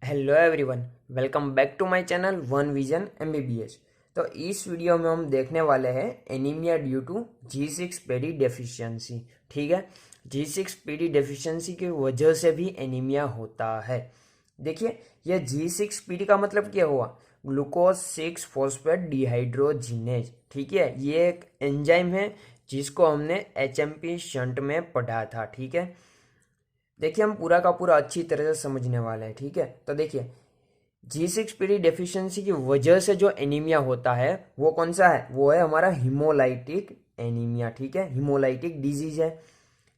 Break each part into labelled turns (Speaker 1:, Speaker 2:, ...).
Speaker 1: Hello everyone, welcome back to my channel one vision MBBS. तो इस video में हम देखने वाले हैं anaemia due to G6PD deficiency. ठीक है, G6PD डेफिशिएंसी की वजह से भी एनीमिया होता है। देखिए, ये G6PD का मतलब क्या हुआ? Glucose 6 phosphate dehydrogenase. ठीक है, ये एक एंजाइम है जिसको हमने HMP शंट में पढ़ा था। ठीक है, देखिए हम पूरा का पूरा अच्छी तरह से समझने वाले हैं। ठीक है, तो देखिए G6PD डेफिशिएंसी की वजह से जो एनीमिया होता है वो कौन सा है? वो है हमारा हिमोलाइटिक एनीमिया। ठीक है, हिमोलाइटिक डिजीज है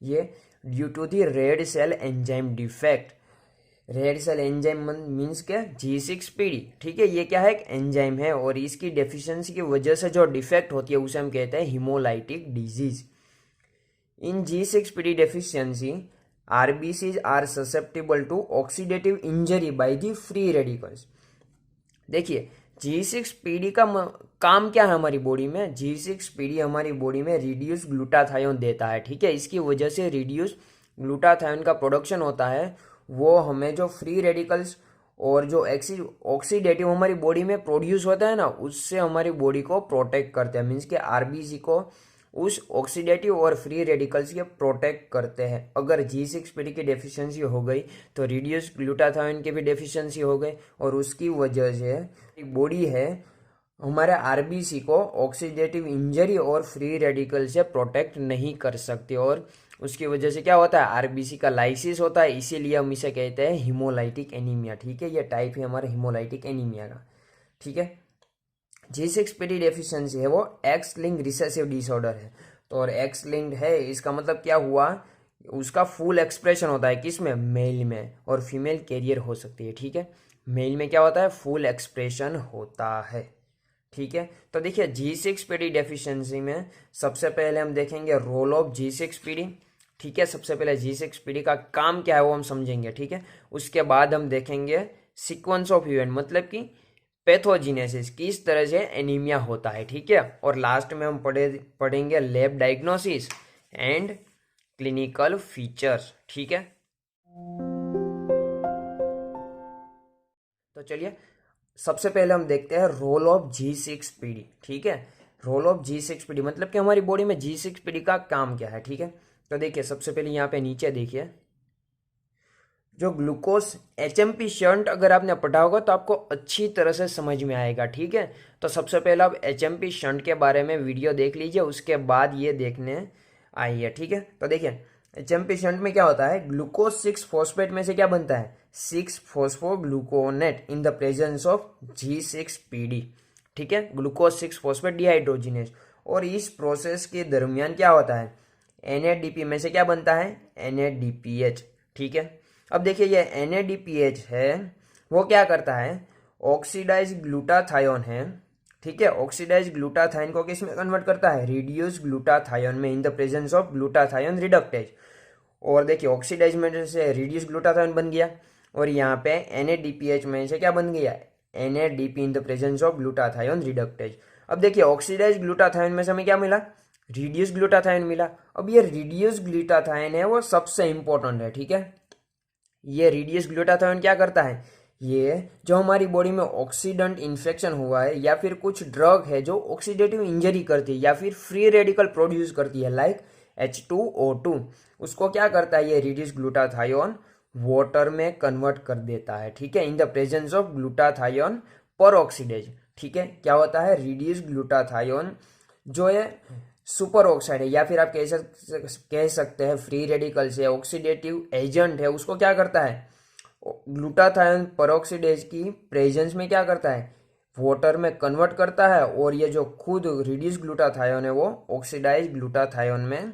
Speaker 1: ये, due to the red cell enzyme defect. Red cell enzyme means क्या? G6PD। ठीक है, ये क्या है? एक एंजाइम है और इसकी डेफिशिएंसी की वजह से जो डिफेक्ट होती है उसे हम कहते हैं haemolytic disease. In G6PD deficiency, RBCs are susceptible to oxidative injury by the free radicals। देखिए, G6PD का काम क्या है हमारी बॉडी में? G6PD हमारी बॉडी में रिड्यूस ग्लूटाथायोन देता है। ठीक है, इसकी वजह से रिड्यूस ग्लूटाथायोन का प्रोडक्शन होता है। वो हमें जो फ्री रेडिकल्स और जो ऑक्सीडेटिव हमारी बॉडी में प्रोड्यूस होता है ना, उससे हमारी बॉडी को प्रोटेक्ट करते हैं। मीन्स के आरबीसी को उस ऑक्सीडेटिव और फ्री रेडिकल्स के प्रोटेक्ट करते हैं। अगर G6PD की डेफिशिएंसी हो गई तो रिड्यूस ग्लूटाथायोन की भी डेफिशिएंसी हो गई और उसकी वजह से बॉडी है हमारे आरबीसी को ऑक्सीडेटिव इंजरी और फ्री रेडिकल से प्रोटेक्ट नहीं कर सकती और उसकी वजह से क्या होता है? आरबीसी का लाइसिस होता है। इसीलिए हम इसे कहते हैं हिमोलाइटिक एनीमिया। ठीक है, ये टाइप है हमारे हिमोलाइटिक एनीमिया का। ठीक है, G6PD डेफिशिएंसी है वो एक्स लिंक रिसेसिव डिसऑर्डर है। तो और एक्स लिंक्ड है, इसका मतलब क्या हुआ? उसका फुल एक्सप्रेशन होता है किसमें? मेल में, और फीमेल कैरियर हो सकती है। ठीक है, मेल में क्या होता है? फुल एक्सप्रेशन होता है। ठीक है, तो देखिए G6PD डेफिशिएंसी में सबसे पहले हम देखेंगे रोल ऑफ G6PD। ठीक है, सबसे पहले G6PD का काम क्या है वो हम समझेंगे। ठीक है, उसके बाद हम देखेंगे सीक्वेंस ऑफ इवेंट, मतलब कि पैथोजिनेसिस, किस तरह से एनीमिया होता है। ठीक है, और लास्ट में हम पढ़ेंगे lab diagnosis and clinical features. ठीक है, तो चलिए सबसे पहले हम देखते हैं रोल ऑफ G6PD। ठीक है, रोल ऑफ G6PD मतलब कि हमारी बॉडी में G6PD का काम क्या है। ठीक है, तो देखिए सबसे पहले यहाँ पे नीचे देखिए, जो ग्लूकोज HMP शंट अगर आपने पढ़ा होगा तो आपको अच्छी तरह से समझ में आएगा। ठीक है, तो सबसे पहले आप HMP शंट के बारे में वीडियो देख लीजिए, उसके बाद ये देखने आइए। ठीक है, तो देखिए HMP शंट में क्या होता है? ग्लूकोज 6 फॉस्फेट में से क्या बनता है? 6 phosphogluconate in the presence of G6PD। ठीक है, ग्लूकोज 6 फॉस्फेट डिहाइड्रोजिनेज। और इस प्रोसेस के दरमियान क्या होता है? NADP में से क्या बनता है? NADPH। ठीक है, अब देखिए ये NADPH है, वो क्या करता है? ऑक्सीडाइज ग्लूटाथायोन है। ठीक है, ऑक्सीडाइज ग्लूटाथायोन को किस में कन्वर्ट करता है? रिड्यूस ग्लूटाथायोन में इन the presence of glutathione reductase. और देखिए ऑक्सीडाइज में से रिड्यूस ग्लूटाथायोन बन गया और यहाँ पे NADPH में से क्या बन गया? NADP in the presence of glutathione reductase. अब देखिए ऑक्सीडाइज ग्लूटाथायोन में से हमें क्या मिला? रिड्यूस ग्लूटाथायोन मिला। अब ये रिड्यूस ग्लूटाथायोन है वो सबसे इंपॉर्टेंट है। ठीक है, ये रिड्यूस ग्लूटाथायोन क्या करता है? ये जो हमारी बॉडी में ऑक्सीडेंट इन्फेक्शन हुआ है या फिर कुछ ड्रग है जो ऑक्सीडेटिव इंजरी करती है या फिर फ्री रेडिकल प्रोड्यूस करती है लाइक H2O2, उसको क्या करता है? ये रिड्यूस ग्लूटाथायोन वाटर में कन्वर्ट कर देता है। ठीक है, इन द प्रेजेंस ऑफ ग्लूटाथायोन पर ऑक्सीडेज। ठीक है, क्या होता है? रिड्यूस ग्लूटाथायोन जो है सुपर ऑक्साइड है या फिर आप कह सकते हैं फ्री रेडिकल से ऑक्सीडेटिव एजेंट है, उसको क्या करता है? ग्लूटाथायोन परऑक्सीडेज की प्रेजेंस में क्या करता है? वाटर में कन्वर्ट करता है और ये जो खुद रिड्यूस ग्लूटाथायोन है वो ऑक्सीडाइज ग्लूटाथायोन में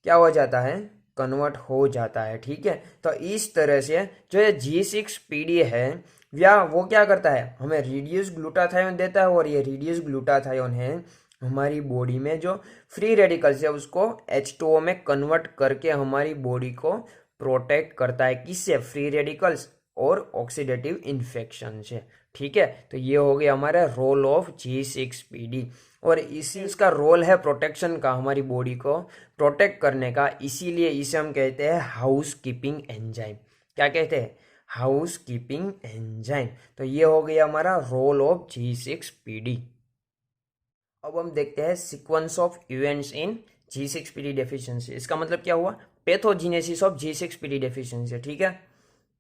Speaker 1: क्या हो जाता है? कन्वर्ट हो जाता है। ठीक है, तो इस तरह से जो ये G6PD है या वो क्या करता है? हमें रिड्यूस ग्लूटाथायोन देता है और ये रिड्यूस ग्लूटाथायोन है हमारी बॉडी में जो फ्री रेडिकल्स है उसको H2O में कन्वर्ट करके हमारी बॉडी को प्रोटेक्ट करता है। किससे? फ्री रेडिकल्स और ऑक्सीडेटिव इन्फेक्शन से। ठीक है, तो ये हो गया हमारा रोल ऑफ G6PD और इसी इसका रोल है प्रोटेक्शन का, हमारी बॉडी को प्रोटेक्ट करने का। इसीलिए इसे हम कहते हैं हाउस कीपिंग एंजाइम। क्या कहते हैं? House keeping enzyme. तो ये हो गया हमारा रोल ऑफ G6PD। अब हम देखते हैं sequence of events in G6PD deficiency. इसका मतलब क्या हुआ, पैथोजेनेसिस ऑफ G6PD डेफिशिएंसी। ठीक है,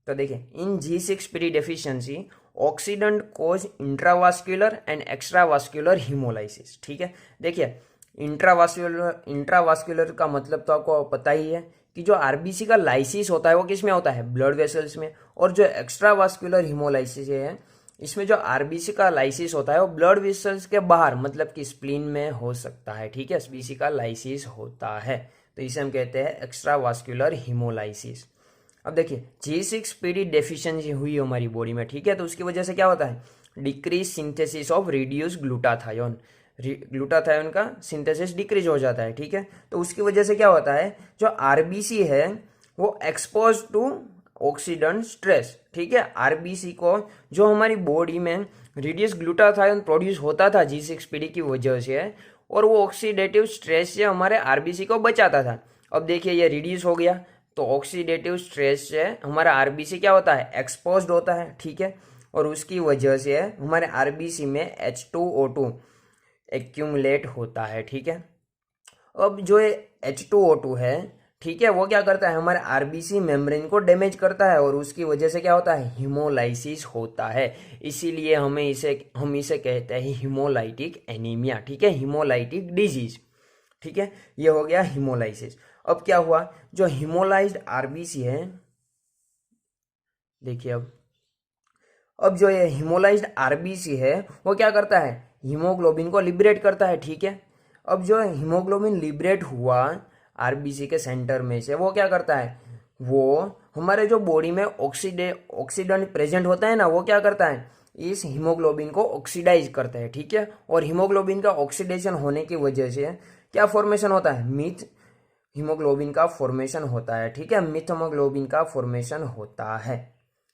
Speaker 1: तो देखिए in G6PD deficiency oxidant cause intravascular and extravascular haemolysis. ठीक है, देखिए इंट्रावास्कुलर का मतलब तो आपको पता ही है कि जो आरबीसी का लाइसिस होता है वो किस में होता है, ब्लड वेसल्स में। और जो एक्स्ट्रावास्कुलर हीमोलाइसिस है, इसमें जो आरबीसी का लाइसिस होता है वो ब्लड वेसल्स के बाहर मतलब कि स्प्लीन में हो सकता है। ठीक है, आरबीसी का लाइसिस होता है, तो इसे हम कहते हैं एक्स्ट्रावास्कुलर हीमोलाइसिस। अब देखिए G6PD डेफिशिएंसी हुई हमारी बॉडी में। ठीक है, तो उसकी वजह से क्या होता है, decrease synthesis of reduce glutathione. Glutathione का सिंथेसिस डिक्रीज हो जाता है। ठीक है, तो उसकी वजह से क्या होता है, जो आरबीसी है वो एक्सपोज टू ऑक्सीडेंट स्ट्रेस। ठीक है, आरबीसी को जो हमारी बॉडी में रिड्यूस ग्लूटाथायोन प्रोड्यूस होता था G6PD की वजह से, और वो ऑक्सीडेटिव स्ट्रेस से हमारे आरबीसी को बचाता था। अब देखिए ये रिड्यूस हो गया, तो ऑक्सीडेटिव स्ट्रेस से हमारा आरबीसी क्या होता है, एक्सपोज्ड होता है। ठीक है, और उसकी वजह से हमारे आरबीसी में H2O2 एक्यूमुलेट होता है। ठीक है, अब जो ये H2O2 है, ठीक है, वो क्या करता है, हमारे आरबीसी मेम्ब्रेन को डैमेज करता है और उसकी वजह से क्या होता है, हीमोलाइसिस होता है। इसीलिए हम इसे कहते हैं हीमोलाइटिक एनीमिया। ठीक है, हीमोलाइटिक डिजीज। ठीक है, ये हो गया हीमोलाइसिस। अब क्या हुआ, जो हीमोलाइज्ड आरबीसी है, देखिए अब जो ये हीमोलाइज्ड आरबीसी है वो क्या करता है, हीमोग्लोबिन को लिबरेट करता है। ठीक है, अब जो हीमोग्लोबिन लिबरेट हुआ आरबीसी के सेंटर में से, वो क्या करता है, वो हमारे जो बॉडी में ऑक्सीडेंट प्रेजेंट होता है ना, वो क्या करता है, इस हीमोग्लोबिन को ऑक्सीडाइज करता है। ठीक है, और हीमोग्लोबिन का ऑक्सीडेशन होने की वजह से क्या फॉर्मेशन होता है, मिथ हीमोग्लोबिन का फॉर्मेशन होता है। ठीक है, मिथ हीमोग्लोबिन का फॉर्मेशन होता है।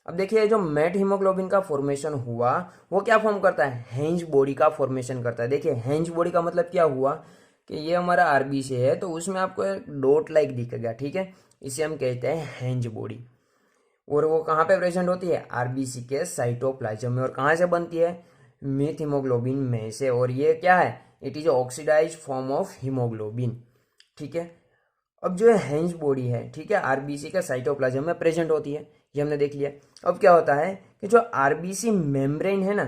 Speaker 1: अब देखिए जो मेट हीमोग्लोबिन का फॉर्मेशन हुआ वो क्या फॉर्म करता है, हेंज बॉडी का फॉर्मेशन करता है। देखिए हेंज बॉडी का मतलब क्या हुआ कि ये हमारा आरबीसी है तो उसमें आपको एक डॉट लाइक दिखेगा। ठीक है, इसे हम कहते हैं हेंज बॉडी। और वो कहाँ पे प्रेजेंट होती है, आरबीसी के साइटोप्लाज्म में। और कहाँ से बनती है, मिथ हीमोग्लोबिन में से। और ये क्या है, it is oxidise form of haemoglobin. ठीक है, अब जो हेंज बॉडी है, ठीक है, आरबीसी के साइटोप्लाज्म में प्रेजेंट होती है, ये हमने देख लिया। अब क्या होता है कि जो आरबीसी मेम्ब्रेन है ना,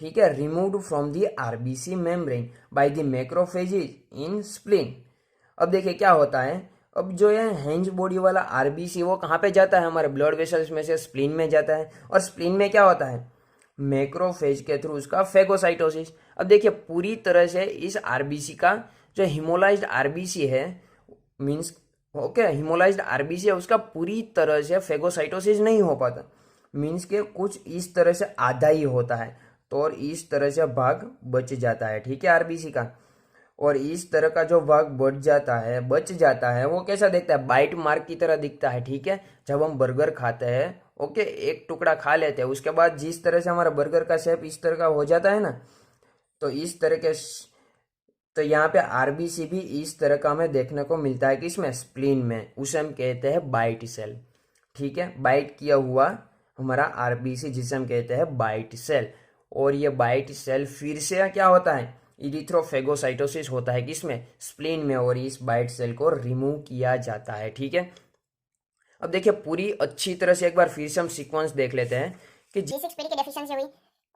Speaker 1: ठीक है, removed from the RBC membrane by the macrophages in spleen. अब देखिए क्या होता है, अब जो ये हेंज बॉडी वाला आरबीसी वो कहाँ पे जाता है, हमारे ब्लड वेसल्स में से स्प्लीन में जाता है। और स्प्लीन में क्या होता है, मैक्रोफेज के थ्रू उसका फेगोसाइटोसिस। अब देखिए पूरी तरह से इस आरबीसी का जो हिमोलाइज्ड आरबीसी है, मीन्स ओके हिमोलाइज्ड आरबीसी है, उसका पूरी तरह से फेगोसाइटोसिस नहीं हो पाता। मीन्स के कुछ इस तरह से आधा ही होता है, तो और इस तरह से भाग बच जाता है। ठीक है, आरबीसी का। और इस तरह का जो भाग बच जाता है वो कैसा दिखता है, बाइट मार्क की तरह दिखता है। ठीक है, जब हम बर्गर खाते हैं, ओके, एक टुकड़ा खा लेते हैं, उसके बाद जिस तरह से हमारा बर्गर का शेप इस तरह का हो जाता है ना, तो इस तरह के तो यहाँ पे आरबीसी भी इस तरह का हमें देखने को मिलता है कि इसमें स्प्लीन में, उसे हम कहते हैं बाइट सेल। ठीक है, बाइट किया हुआ हमारा आरबीसी जिसे हम कहते हैं बाइट सेल। और ये बाइट सेल फिर से क्या होता है, इरिथ्रोफेगोसाइटोसिस होता है किसमें, स्प्लीन में, और इस बाइट सेल को रिमूव किया जाता है। ठीक है, अब देखिए पूरी अच्छी तरह से एक बार फिर से हम सीक्वेंस देख लेते हैं कि
Speaker 2: G6PD की डेफिशिएंसी हुई,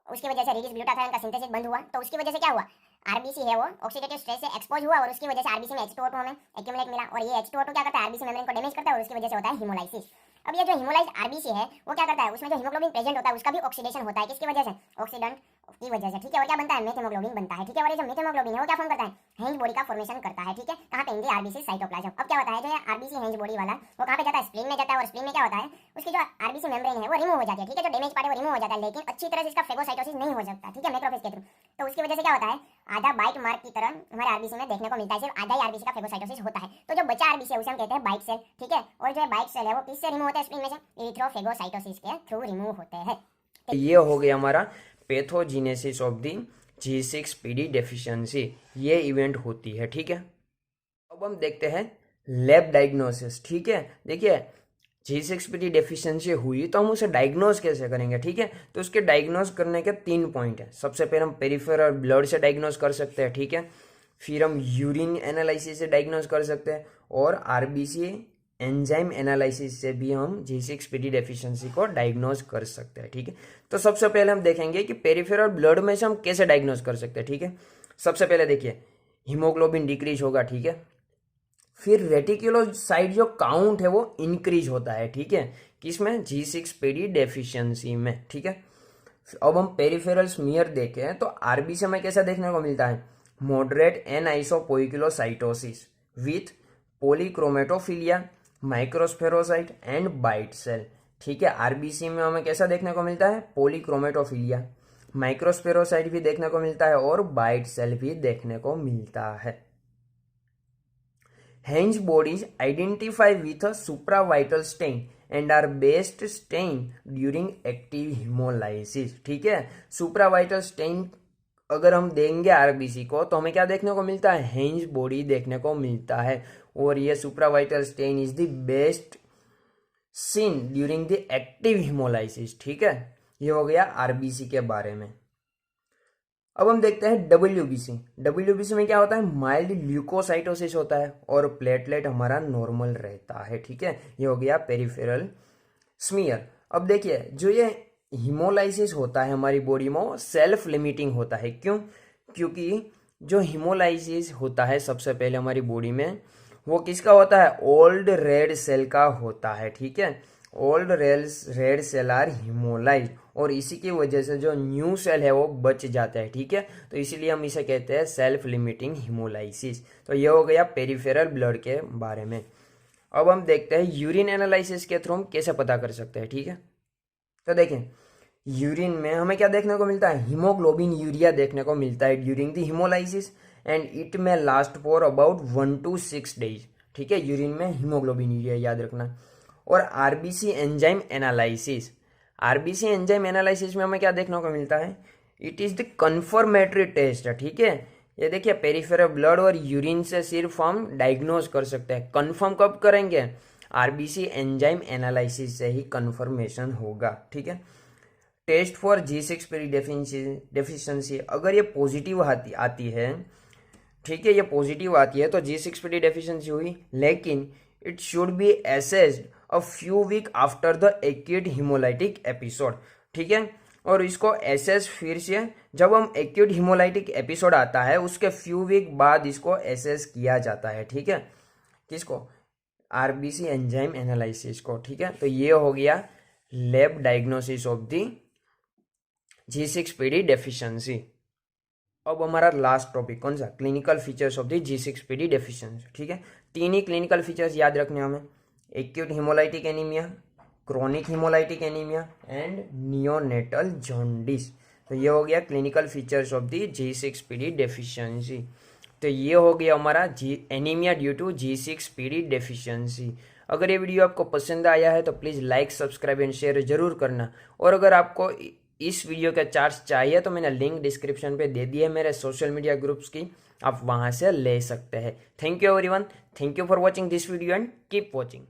Speaker 2: उसकी वजह से रिलीज ग्लूटाथायोन का सिंथेसिस बंद हुआ, तो उसकी वजह से क्या हुआ, आरबीसी है वो ऑक्सीडेटिव स्ट्रेस से एक्सपोज हुआ और उसकी वजह से आरबीसी में H2O2 हमें एक्यूमुलेट मिला। और ये H2O2 क्या करता है, आरबीसी मेम्ब्रेन को डैमेज करता है और उसकी वजह से होता है हीमोलाइसिस। अब ये जो हीमोलाइज्ड आरबीसी है वो क्या करता है, उसमें जो हीमोग्लोबिन प्रेजेंट होता है उसका भी ऑक्सीडेशन होता है, किसकी वजह से, ऑक्सीडेंट की वजह से। ठीक है, और क्या बनता है, मेथहीमोग्लोबिन बनता है। ठीक है, और ये जो मेथहीमोग्लोबिन है वो क्या फॉर्म करता है, हेंज बॉडी का फॉर्मेशन करता है। ठीक है, कहां पे, इन दी आरबीसी साइटोप्लाज्म। अब क्या होता है, जो ये आरबीसी हेंज बॉडी वाला वो कहां पे जाता है, स्प्लीन में जाता है। और स्प्लीन में क्या होता है, उसकी जो आरबीसी मेम्ब्रेन है वो रिमूव हो जाती है। ठीक है, जो डैमेज पार्ट है वो रिमूव हो जाता है, लेकिन अच्छी तरह से इसका फेगोसाइटोसिस नहीं हो सकता। ठीक है, मैक्रोफेज के थ्रू। तो उसकी वजह से क्या होता है, आधा बाइट मार्क की तरह हमारे आरबीसी में देखने को मिलता है, सिर्फ आधा ही आरबीसी का फेगोसाइटोसिस होता है। तो जो बचा आरबीसी है उसे हम कहते हैं बाइट सेल। ठीक है, और जो बाइट सेल है वो किससे रिमूव होता है, स्प्लीन में से, इरिथ्रोफेगोसाइटोसिस के थ्रू रिमूव होते हैं।
Speaker 1: ये हो गया हमारा pathogenesis of the G6PD deficiency, ये इवेंट होती है। ठीक है, अब हम देखते हैं लैब डायग्नोसिस। ठीक है, देखिए G6PD डेफिशिएंसी हुई तो हम उसे डायग्नोज कैसे करेंगे, ठीक है। तो उसके डायग्नोज करने के 3 पॉइंट है। सबसे पहले हम पेरिफेरल ब्लड से डायग्नोज कर सकते हैं, ठीक है। फिर हम यूरिन एनालिसिस से डायग्नोज कर सकते हैं और आरबीसी एंजाइम एनालिसिस से भी हम G6PD डेफिशिएंसी को डायग्नोज कर सकते हैं, ठीक है। तो सबसे पहले हम देखेंगे कि पेरिफेरल ब्लड में से हम कैसे डायग्नोज कर सकते हैं, ठीक है। सबसे पहले देखिए हीमोग्लोबिन डिक्रीज होगा, ठीक है। फिर रेटिकुलोसाइट जो काउंट है वो इंक्रीज होता है, ठीक है। किसमें? G6PD डेफिशिएंसी में, ठीक है। अब हम पेरिफेरल स्मीयर देखें तो आरबीसी में कैसा देखने को मिलता है? Moderate anisopoikilocytosis with polychromatophilia, microspherocyte and bite cell, ठीक है। आरबीसी में हमें कैसा देखने को मिलता है? पॉलीक्रोमेटोफिलिया, माइक्रोस्फेरोसाइट भी देखने को मिलता है और बाइट सेल भी देखने को मिलता है। Hence bodies identify with a supravital stain and are best stained during active hemolysis, ठीक है। सुप्रावाइटल स्टेन अगर हम देंगे आरबीसी को तो हमें क्या देखने को मिलता है? हेंज बॉडी देखने को मिलता है और ये supravital stain is the best seen during the active haemolysis, ठीक है। ये हो गया आरबीसी के बारे में। अब हम देखते हैं डब्ल्यूबीसी। डब्ल्यूबीसी में क्या होता है? माइल्ड ल्यूकोसाइटोसिस होता है और प्लेटलेट हमारा नॉर्मल रहता है, ठीक है। ये हो गया पेरिफेरल स्मीयर। अब देखिए जो ये हिमोलाइसिस होता है हमारी बॉडी में वो सेल्फ लिमिटिंग होता है। क्यों? क्योंकि जो हिमोलाइसिस होता है सबसे पहले हमारी बॉडी में वो किसका होता है? ओल्ड रेड सेल का होता है, ठीक है। ओल्ड रेड सेल आर हिमोलाइज और इसी की वजह से जो न्यू सेल है वो बच जाता है, ठीक है। तो इसीलिए हम इसे कहते हैं सेल्फ लिमिटिंग हिमोलाइसिस। तो ये हो गया पेरिफेरल ब्लड के बारे में। अब हम देखते हैं यूरिन एनालिसिस के थ्रू हम कैसे पता कर सकते हैं, ठीक है। तो देखें यूरिन में हमें क्या देखने को मिलता है? हीमोग्लोबिन यूरिया देखने को मिलता है during the haemolysis and it में last for about 1 to 6 days, ठीक है। यूरिन में हीमोग्लोबिन यूरिया याद रखना। और RBC enzyme analysis, RBC enzyme analysis में हमें क्या देखने को मिलता है? It is the confirmatory test, ठीक है। ये देखिए पेरिफेरल ब्लड और यूरिन से सिर्फ हम डायग्नोज कर सकते हैं। कंफर्म कब करेंगे? आरबीसी एंजाइम एनालिसिस से ही कंफर्मेशन होगा, ठीक है। टेस्ट फॉर G6PD डेफिशिएंसी अगर ये पॉजिटिव आती है, ठीक है, ये पॉजिटिव आती है तो G6PD डेफिशिएंसी हुई, लेकिन it should be assessed a few week after the acute haemolytic episode, ठीक है। और इसको एसेस फिर से जब हम एक्यूट हिमोलाइटिक एपिसोड आता है उसके फ्यू वीक बाद इसको एसेस किया जाता है, ठीक है। किसको? आरबीसी एंजाइम एनालिसिस को, ठीक है। तो ये हो गया lab diagnosis of the G6PD deficiency. अब हमारा लास्ट टॉपिक कौन सा? Clinical features of the G6PD deficiency, ठीक है। 3 ही क्लिनिकल फीचर्स याद रखने हमें, acute haemolytic anaemia, chronic haemolytic anaemia and neonatal jaundice. तो ये हो गया clinical features of the G6PD deficiency. तो ये हो गया हमारा anaemia due to G6PD deficiency. अगर ये वीडियो आपको पसंद आया है तो please like, subscribe and share जरूर करना। और अगर आपको इस वीडियो के चार्ट्स चाहिए तो मैंने लिंक डिस्क्रिप्शन पे दे दी है मेरे सोशल मीडिया ग्रुप्स की, आप वहाँ से ले सकते हैं। Thank you everyone, thank you for watching this video and keep watching.